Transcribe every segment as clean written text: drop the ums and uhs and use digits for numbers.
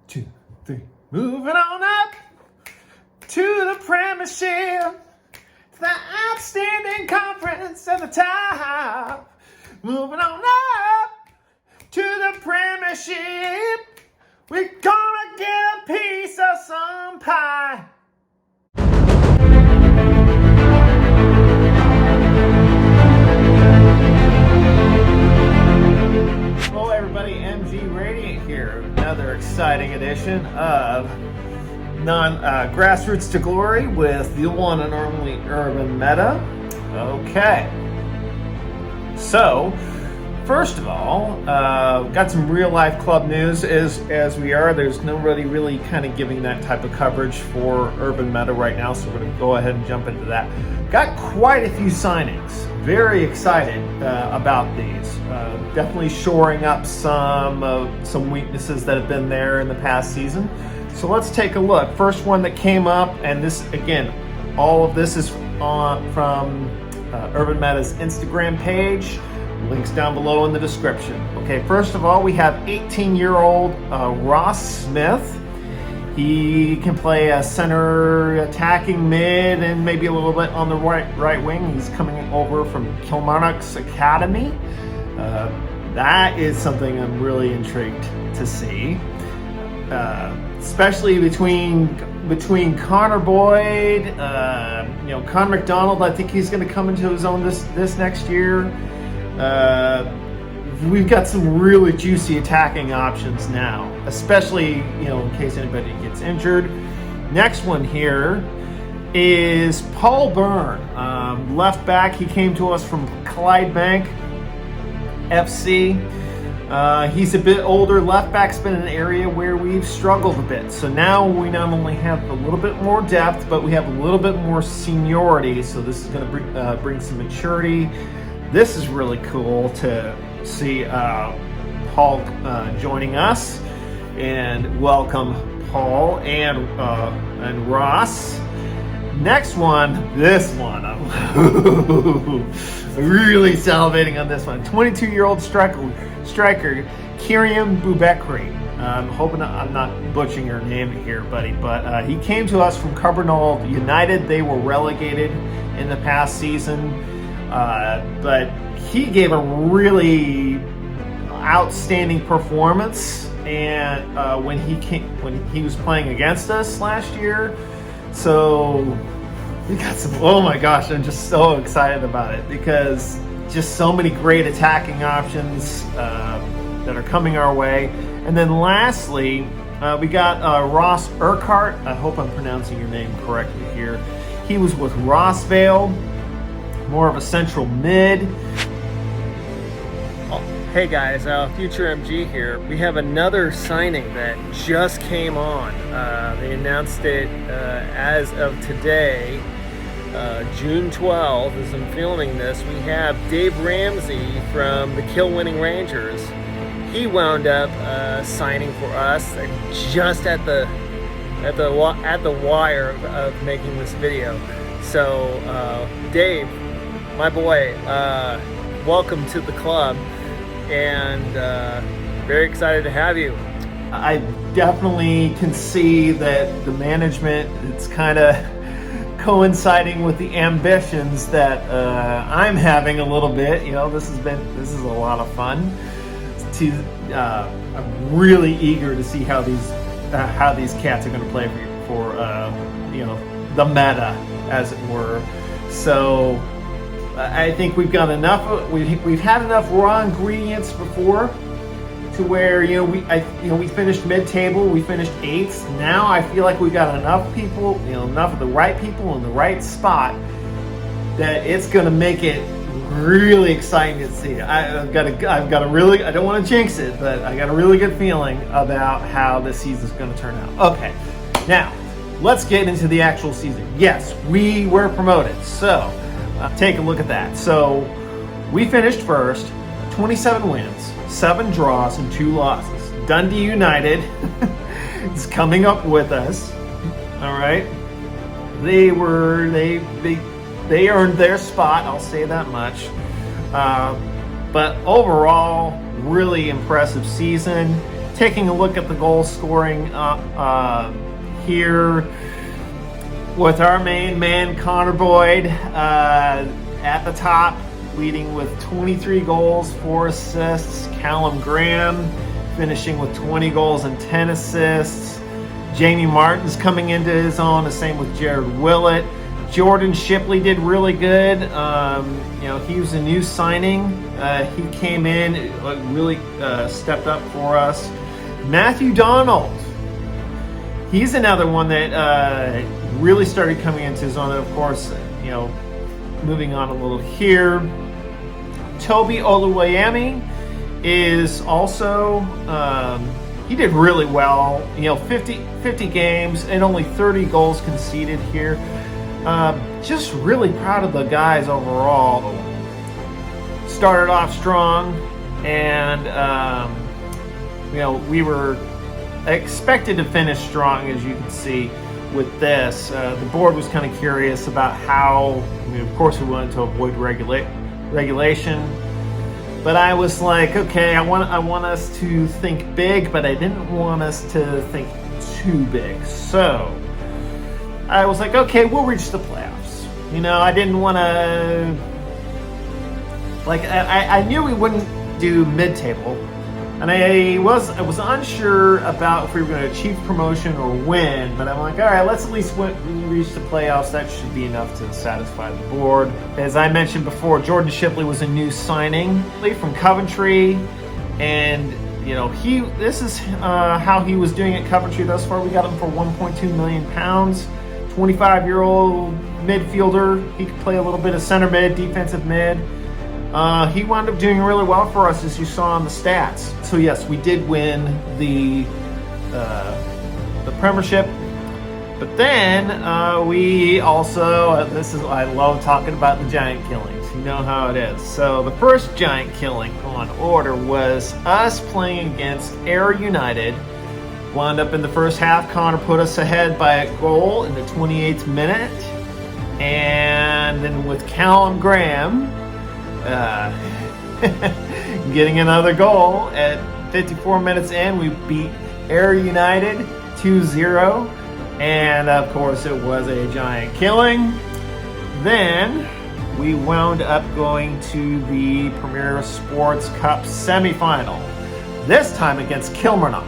2, 3. Moving on up to the premiership, to the outstanding conference at the top. Moving on up to the premiership, we're gonna get a piece of some pie. Hello everybody, MG Radiant here. Another exciting edition of Grassroots to Glory with the one and only Irvine Meadow. Okay. So, first of all, got some real life club news. As we are, there's nobody really kind of giving that type of coverage for Irvine Meadow right now, so we're going to go ahead and jump into that. Got quite a few signings. Very excited about these. Definitely shoring up some weaknesses that have been there in the past season. So let's take a look. First one that came up, and this again, all of this is from Irvine Meadow's Instagram page. Links down below in the description. Okay, first of all, we have 18-year-old Ross Smith. He can play a center, attacking mid, and maybe a little bit on the right wing. He's coming over from Kilmarnock's Academy. That is something I'm really intrigued to see, especially between Connor Boyd, Connor McDonald. I think he's going to come into his own this next year. We've got some really juicy attacking options now, especially, in case anybody gets injured. Next one here is Paul Byrne, left back. He came to us from Clydebank FC. He's a bit older. Left back's been an area where we've struggled a bit. So now we not only have a little bit more depth, but we have a little bit more seniority. So this is going to bring some maturity. This is really cool to see Paul joining us, and welcome Paul and Ross. Next one, this one, I'm really salivating on this one. 22-year-old striker Kiriam Bubekri. I'm hoping I'm not butchering your name here, buddy, but he came to us from Cumbernauld United. They were relegated in the past season. But he gave a really outstanding performance, and when he was playing against us last year. So we got some. Oh my gosh, I'm just so excited about it because just so many great attacking options that are coming our way. And then lastly, we got Ross Urquhart. I hope I'm pronouncing your name correctly here. He was with Rossvale. More of a central mid. Oh, hey guys, Future MG here. We have another signing that just came on. They announced it as of today, June 12th, as I'm filming this. We have Dave Ramsey from the Kilwinning Rangers. He wound up signing for us just at the wire of making this video. So, Dave, my boy, welcome to the club, and very excited to have you. I definitely can see that the management, it's kind of coinciding with the ambitions that I'm having a little bit. This is a lot of fun. I'm really eager to see how these cats are going to play for the meta, as it were. So I think we've got enough. We've had enough raw ingredients before, to where we finished mid-table, we finished 8th. Now I feel like we've got enough people, enough of the right people in the right spot, that it's going to make it really exciting to see. I've got a really, I don't want to jinx it, but I got a really good feeling about how this season's going to turn out. Okay, now let's get into the actual season. Yes, we were promoted, so take a look at that. So we finished first, 27 wins, 7 draws, and 2 losses. Dundee United is coming up with us. All right, they earned their spot. I'll say that much. But overall, really impressive season. taking a look at the goal scoring here with our main man, Connor Boyd, at the top, leading with 23 goals, 4 assists. Callum Graham finishing with 20 goals and 10 assists. Jamie Martin's coming into his own, the same with Jared Willett. Jordan Shipley did really good. He was a new signing. He came in, really stepped up for us. Matthew Donald, he's another one that really started coming into his own. And of course, moving on a little here, Toby Oluwayemi is also, he did really well. 50 games and only 30 goals conceded here. Just really proud of the guys overall. Started off strong, and we were expected to finish strong, as you can see with this. The board was kind of curious about how. Of course, we wanted to avoid regulation, but I was like, okay, I want us to think big, but I didn't want us to think too big. So I was like, okay, we'll reach the playoffs. I didn't want to, I knew we wouldn't do mid-table, and I was unsure about if we were going to achieve promotion or win, but I'm like, all right, let's at least reach the playoffs. That should be enough to satisfy the board. As I mentioned before, Jordan Shipley was a new signing from Coventry, and this is how he was doing at Coventry thus far. We got him for £1.2 million. 25-year-old midfielder. He could play a little bit of center mid, defensive mid. He wound up doing really well for us, as you saw on the stats. So yes, we did win the Premiership. But then we also, I love talking about the giant killings. You know how it is. So the first giant killing on order was us playing against Ayr United. Wound up in the first half. Connor put us ahead by a goal in the 28th minute. And then with Callum Graham getting another goal at 54 minutes in, we beat Ayr United 2-0. And of course, it was a giant killing. Then we wound up going to the Premier Sports Cup semifinal. This time against Kilmarnock.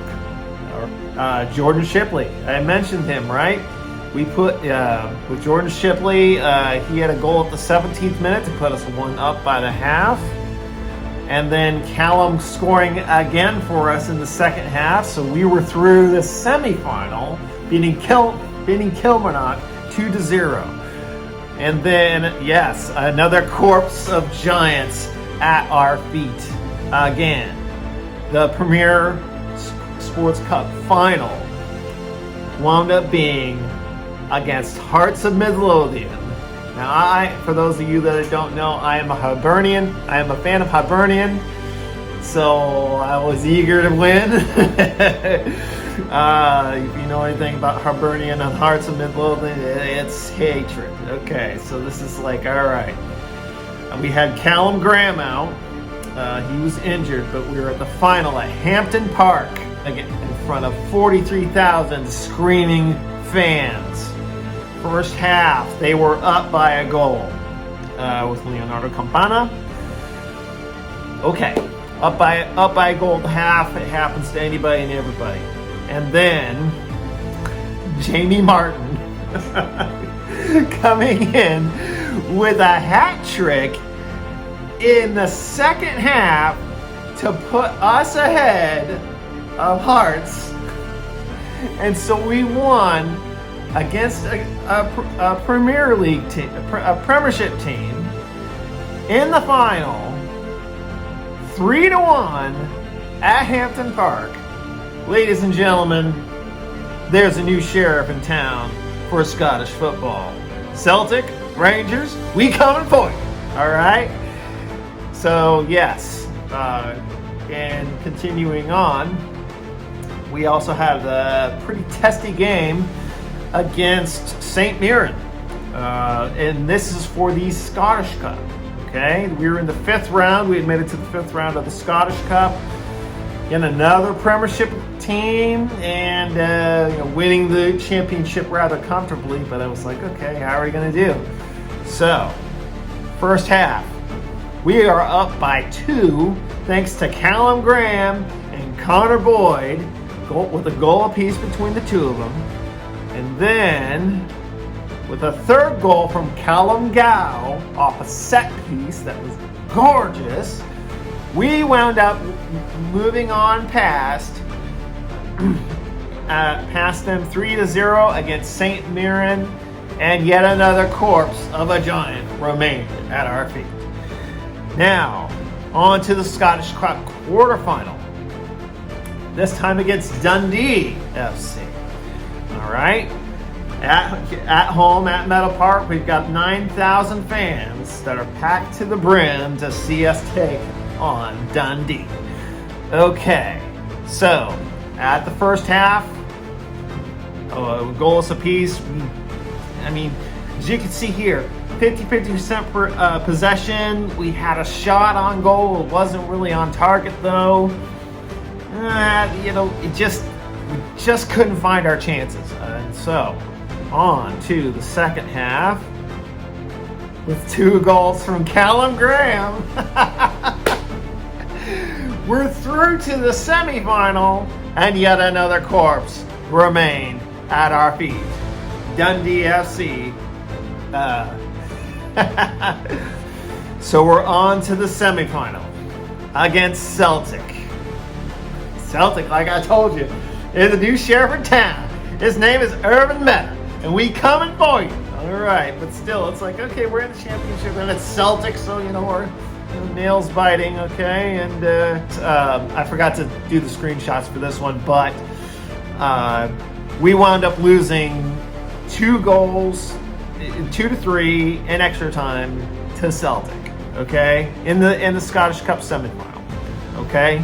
Jordan Shipley, I mentioned him, right? We put, with Jordan Shipley, he had a goal at the 17th minute to put us 1-up by the half. And then Callum scoring again for us in the second half. So we were through the semifinal, beating Kilmarnock 2-0. And then, yes, another corpse of giants at our feet again. The Premier Sports Cup final wound up being against Hearts of Midlothian. Now, for those of you that don't know, I am a Hibernian. I am a fan of Hibernian, so I was eager to win. If you know anything about Hibernian and Hearts of Midlothian, it's hatred. Okay, so this is like, all right. We had Callum Graham out. He was injured, but we were at the final at Hampton Park, again, in front of 43,000 screaming fans. First half, they were up by a goal with Leonardo Campana. Okay, up by a goal at the half. It happens to anybody and everybody. And then Jamie Martin coming in with a hat trick in the second half to put us ahead of Hearts. And so we won against a Premier League team, a Premiership team, in the final, 3-1 at Hampton Park. Ladies and gentlemen, there's a new sheriff in town for Scottish football. Celtic, Rangers, we coming for you. All right. So yes, and continuing on, we also had a pretty testy game against St. Mirren, and this is for the Scottish Cup. Okay, we were in the 5th round. We had made it to the 5th round of the Scottish Cup. in another Premiership team and winning the championship rather comfortably. But I was like, okay, how are we going to do? So, first half, we are up by 2 thanks to Callum Graham and Connor Boyd with a goal apiece between the two of them. And then with a third goal from Callum Gow off a set piece that was gorgeous, we wound up moving on past them 3-0 against St. Mirren, and yet another corpse of a giant remained at our feet. Now, on to the Scottish Cup quarterfinal. This time against Dundee FC. All right. At home at Meadow Park, we've got 9,000 fans that are packed to the brim to see us take on Dundee. Okay, so at the first half, goalless apiece. I mean, as you can see here, 50% possession. We had a shot on goal. It wasn't really on target though. We just couldn't find our chances. And so, on to the second half with 2 goals from Callum Graham. We're through to the semifinal, and yet another corpse remained at our feet. Dundee FC. So we're on to the semifinal against Celtic. Celtic, like I told you, is the new sheriff in town. His name is Irvine Meadow, and we coming for you. All right, but still, it's like, okay, we're in the championship, and it's Celtic, so we're nails biting, okay? And I forgot to do the screenshots for this one, but we wound up losing 2 goals, 2-3 in extra time to Celtic, okay? In the Scottish Cup semifinal, okay?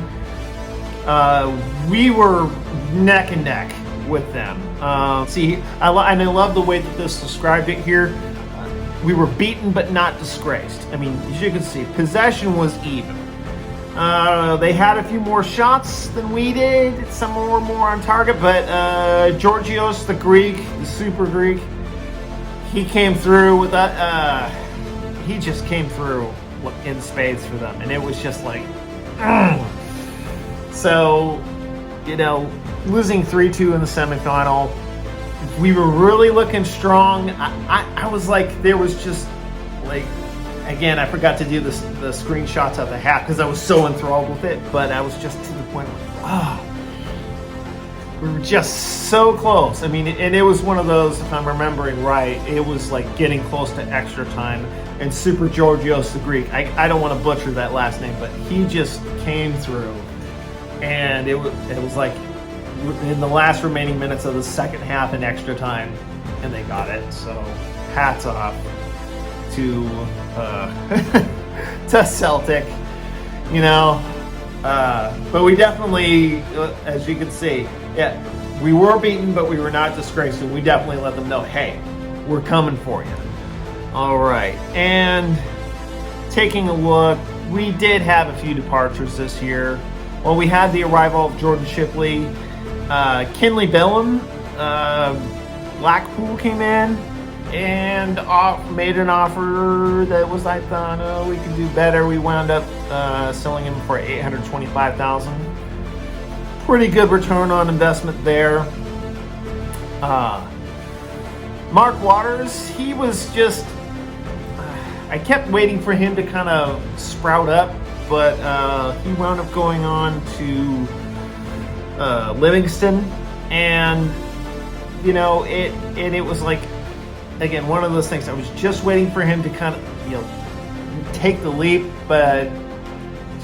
We were neck and neck with them. I love the way that this described it here. We were beaten but not disgraced. I mean, as you can see, possession was even. They had a few more shots than we did. Some were more on target, but Georgios, the Greek, the super Greek, he came through with that. He just came through in spades for them, and it was just like, So, losing 3-2 in the semifinal, we were really looking strong. I was like, there was just like, again, I forgot to do the screenshots of the half because I was so enthralled with it, but I was just to the point of, we were just so close. I mean, and it was one of those, if I'm remembering right, it was like getting close to extra time, and Super Georgios the Greek, I don't want to butcher that last name, but he just came through, and it was like in the last remaining minutes of the second half in extra time, and they got it. So hats off to to Celtic, but we definitely, as you can see, we were beaten, but we were not disgraced, and we definitely let them know, hey, we're coming for you. All right, and taking a look, we did have a few departures this year. Well, we had the arrival of Jordan Shipley, Kinley Billum, Blackpool came in and made an offer that was, I thought, we could do better. We wound up selling him for $825,000. Pretty good return on investment there. Mark Waters, he was just, I kept waiting for him to kind of sprout up, but he wound up going on to Livingston, and it was like, again, one of those things. I was just waiting for him to kind of take the leap, but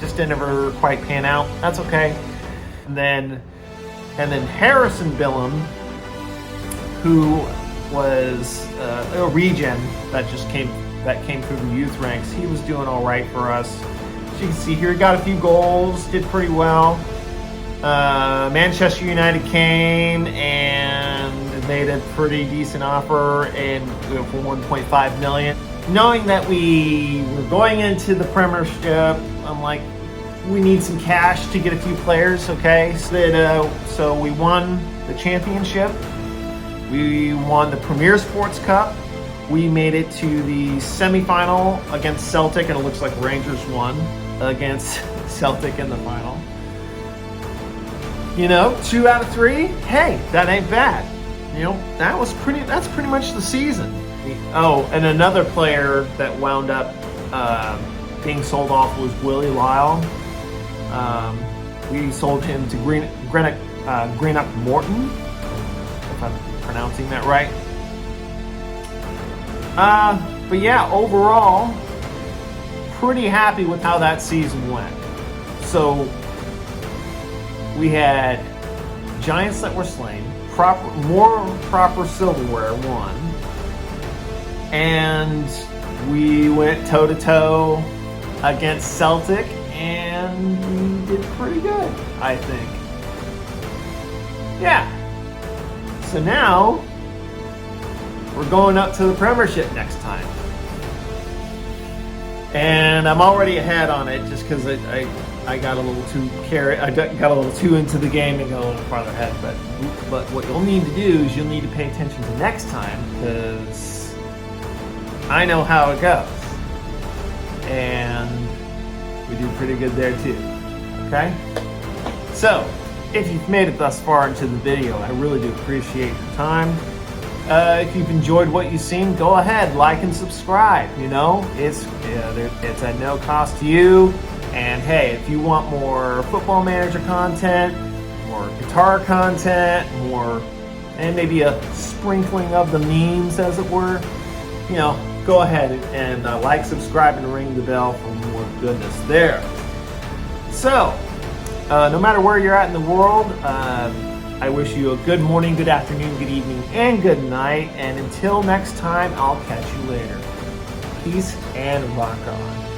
just didn't ever quite pan out. That's okay. And then Harrison Billum, who was a regen that came through the youth ranks. He was doing all right for us. As you can see here, he got a few goals, did pretty well. Manchester United came and made a pretty decent offer for $1.5 million. Knowing that we were going into the Premiership, I'm like, we need some cash to get a few players, okay? So we won the championship. We won the Premier Sports Cup. We made it to the semifinal against Celtic, and it looks like Rangers won against Celtic in the final. 2 out of 3. Hey, that ain't bad. That's pretty much the season. Oh, and another player that wound up being sold off was Willie Lyle. We sold him to Greenock Morton, if I'm pronouncing that right. But yeah, overall, pretty happy with how that season went. So we had giants that were slain, more proper silverware won, and we went toe-to-toe against Celtic, and we did pretty good, I think. Yeah. So now we're going up to the Premiership next time. And I'm already ahead on it just because I got a little too got a little too into the game and got a little farther ahead. But what you'll need to do is you'll need to pay attention to next time, because I know how it goes. And we do pretty good there too. Okay? So, if you've made it thus far into the video, I really do appreciate your time. If you've enjoyed what you've seen, go ahead, like and subscribe. It's at no cost to you. And hey, if you want more Football Manager content, more guitar content, and maybe a sprinkling of the memes, as it were, go ahead and like, subscribe, and ring the bell for more goodness there. So, no matter where you're at in the world, I wish you a good morning, good afternoon, good evening, and good night. And until next time, I'll catch you later. Peace and rock on.